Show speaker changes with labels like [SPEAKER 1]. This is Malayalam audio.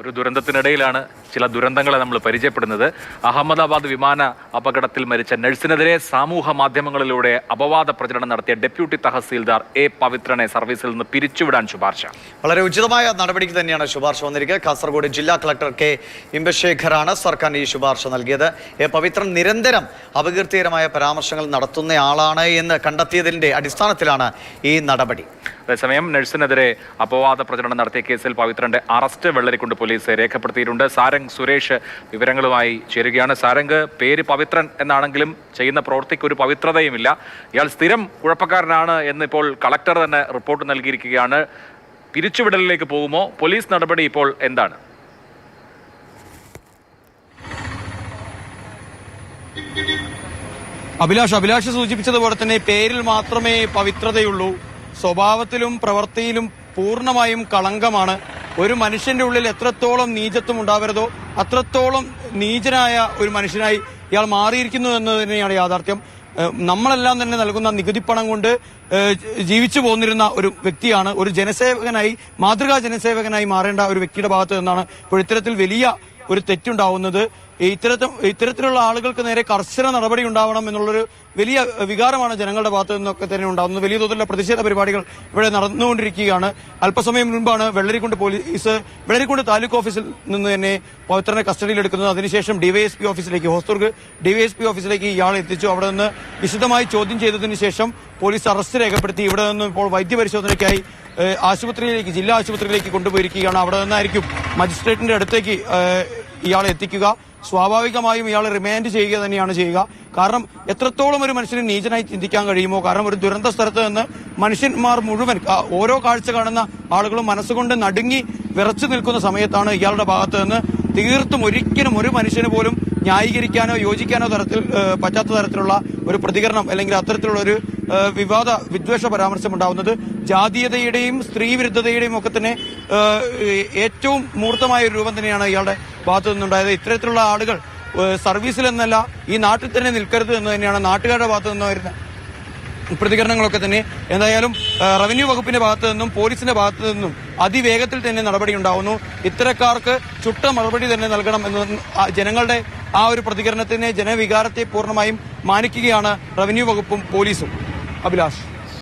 [SPEAKER 1] ഒരു ദുരന്തത്തിനിടയിലാണ് ചില ദുരന്തങ്ങളെ നമ്മൾ പരിചയപ്പെടുന്നത്. അഹമ്മദാബാദ് വിമാന അപകടത്തിൽ മരിച്ച നഴ്സിനെതിരെ സമൂഹ മാധ്യമങ്ങളിലൂടെ അപവാദ പ്രചരണം നടത്തിയ ഡെപ്യൂട്ടി തഹസീൽദാർ എ പവിത്രനെ സർവീസിൽ നിന്ന് പിരിച്ചുവിടാൻ ശുപാർശ.
[SPEAKER 2] വളരെ ഉചിതമായ നടപടിക്ക് തന്നെയാണ് ശുപാർശ വന്നിരിക്കുക. കാസർഗോഡ് ജില്ലാ കളക്ടർ കെ ഇമ്പശേഖറാണ് സർക്കാരിന് ഈ ശുപാർശ നൽകിയത്. എ പവിത്രൻ നിരന്തരം അപകീർത്തികരമായ പരാമർശങ്ങൾ നടത്തുന്നയാളാണ് എന്ന് കണ്ടെത്തിയതിന്റെ അടിസ്ഥാനത്തിലാണ് ഈ നടപടി.
[SPEAKER 1] അതേസമയം നഴ്സിനെതിരെ അപവാദ പ്രചരണം നടത്തിയ കേസിൽ പവിത്രന്റെ അറസ്റ്റ് വെള്ളരിക്കുണ്ട് പോലീസ് രേഖപ്പെടുത്തിയിട്ടുണ്ട്. സാരംഗ് സുരേഷ് വിവരങ്ങളുമായി ചേരുകയാണ്. സാരംഗ്, പേര് പവിത്രൻ എന്നാണെങ്കിലും ചെയ്യുന്ന പ്രവൃത്തിക്ക് ഒരു പവിത്രതയുമില്ല. ഇയാൾ സ്ഥിരം കുഴപ്പക്കാരനാണ് എന്നിപ്പോൾ കളക്ടർ തന്നെ റിപ്പോർട്ട് നൽകിയിരിക്കുകയാണ്. പിരിച്ചുവിടലിലേക്ക് പോകുമോ? പോലീസ് നടപടി ഇപ്പോൾ എന്താണ്?
[SPEAKER 3] അഭിലാഷ് സൂചിപ്പിച്ചതുപോലെ തന്നെ പേരിൽ മാത്രമേ പവിത്രതയുള്ളൂ. സ്വഭാവത്തിലും പ്രവൃത്തിയിലും പൂർണ്ണമായും കളങ്കമാണ്. ഒരു മനുഷ്യന്റെ ഉള്ളിൽ എത്രത്തോളം നീചത്വം ഉണ്ടാവരുതോ അത്രത്തോളം നീചനായ ഒരു മനുഷ്യനായി ഇയാൾ മാറിയിരിക്കുന്നു എന്ന് തന്നെയാണ് യാഥാർത്ഥ്യം. നമ്മളെല്ലാം തന്നെ നൽകുന്ന നികുതിപ്പണം കൊണ്ട് ജീവിച്ചു പോന്നിരുന്ന ഒരു വ്യക്തിയാണ്. ഒരു ജനസേവകനായി, മാതൃകാ ജനസേവകനായി മാറേണ്ട ഒരു വ്യക്തിയുടെ ഭാഗത്ത് നിന്നാണ് ഇപ്പോൾ ഇത്തരത്തിൽ വലിയ ഒരു തെറ്റുണ്ടാവുന്നത്. ഇത്തരത്തിലുള്ള ആളുകൾക്ക് നേരെ കർശന നടപടി ഉണ്ടാവണം എന്നുള്ളൊരു വലിയ വികാരമാണ് ജനങ്ങളുടെ ഭാഗത്തു നിന്നൊക്കെ തന്നെ ഉണ്ടാകുന്നത്. വലിയ തോതിലുള്ള പ്രതിഷേധ പരിപാടികൾ ഇവിടെ നടന്നുകൊണ്ടിരിക്കുകയാണ്. അല്പസമയം മുൻപാണ് വെള്ളരിക്കുണ്ട് താലൂക്ക് ഓഫീസിൽ നിന്ന് തന്നെ പവിത്രനെ കസ്റ്റഡിയിലെടുക്കുന്നത്. അതിനുശേഷം ഡിവൈഎസ്പി ഓഫീസിലേക്ക്, ഹോസ്ദുർഗ് ഡിവൈഎസ്പി ഓഫീസിലേക്ക് ഇയാളെ എത്തിച്ചു. അവിടെ നിന്ന് വിശദമായി ചോദ്യം ചെയ്തതിനു ശേഷം പോലീസ് അറസ്റ്റ് രേഖപ്പെടുത്തി. ഇവിടെ നിന്ന് ഇപ്പോൾ വൈദ്യപരിശോധനയ്ക്കായി ആശുപത്രിയിലേക്ക്, ജില്ലാ ആശുപത്രിയിലേക്ക് കൊണ്ടുപോയിരിക്കുകയാണ്. അവിടെ നിന്നായിരിക്കും മജിസ്ട്രേറ്റിന്റെ അടുത്തേക്ക് ഇയാളെ എത്തിക്കുക. സ്വാഭാവികമായും ഇയാളെ റിമാൻഡ് ചെയ്യുക തന്നെയാണ് ചെയ്യുക. കാരണം എത്രത്തോളം ഒരു മനുഷ്യന് നീചനായി ചിന്തിക്കാൻ കഴിയുമോ? കാരണം ഒരു ദുരന്ത സ്ഥലത്ത് നിന്ന് മനുഷ്യന്മാർ മുഴുവൻ, ഓരോ കാഴ്ച കാണുന്ന ആളുകളും മനസ്സുകൊണ്ട് നടുങ്ങി വിറച്ചു നിൽക്കുന്ന സമയത്താണ് ഇയാളുടെ ഭാഗത്ത് നിന്ന് തീർത്തും ഒരിക്കലും ഒരു മനുഷ്യന് പോലും ന്യായീകരിക്കാനോ യോജിക്കാനോ പറ്റാത്ത തരത്തിലുള്ള ഒരു പ്രതികരണം അല്ലെങ്കിൽ അത്തരത്തിലുള്ള ഒരു വിദ്വേഷ പരാമർശം ഉണ്ടാവുന്നത്. ജാതീയതയുടെയും സ്ത്രീവിരുദ്ധതയുടെയും ഒക്കെ തന്നെ ഏറ്റവും മൂർത്തമായ ഒരു രൂപം തന്നെയാണ് ഇയാളുടെ ഭാഗത്തു നിന്നുണ്ടായത്. ഇത്തരത്തിലുള്ള ആളുകൾ സർവീസിലെന്നല്ല ഈ നാട്ടിൽ തന്നെ നിൽക്കരുത് എന്ന് തന്നെയാണ് നാട്ടുകാരുടെ ഭാഗത്തു നിന്ന് വരുന്ന പ്രതികരണങ്ങളൊക്കെ തന്നെ. എന്തായാലും റവന്യൂ വകുപ്പിന്റെ ഭാഗത്തു നിന്നും പോലീസിന്റെ ഭാഗത്തു നിന്നും അതിവേഗത്തിൽ തന്നെ നടപടി ഉണ്ടാവുന്നു. ഇത്തരക്കാർക്ക് ചുട്ട മറുപടി തന്നെ നൽകണം എന്ന് ജനങ്ങളുടെ ആ ഒരു പ്രതികരണത്തിനെ, ജനവികാരത്തെ പൂർണ്ണമായും മാനിക്കുകയാണ് റവന്യൂ വകുപ്പും പോലീസും. അഭിലാഷ്.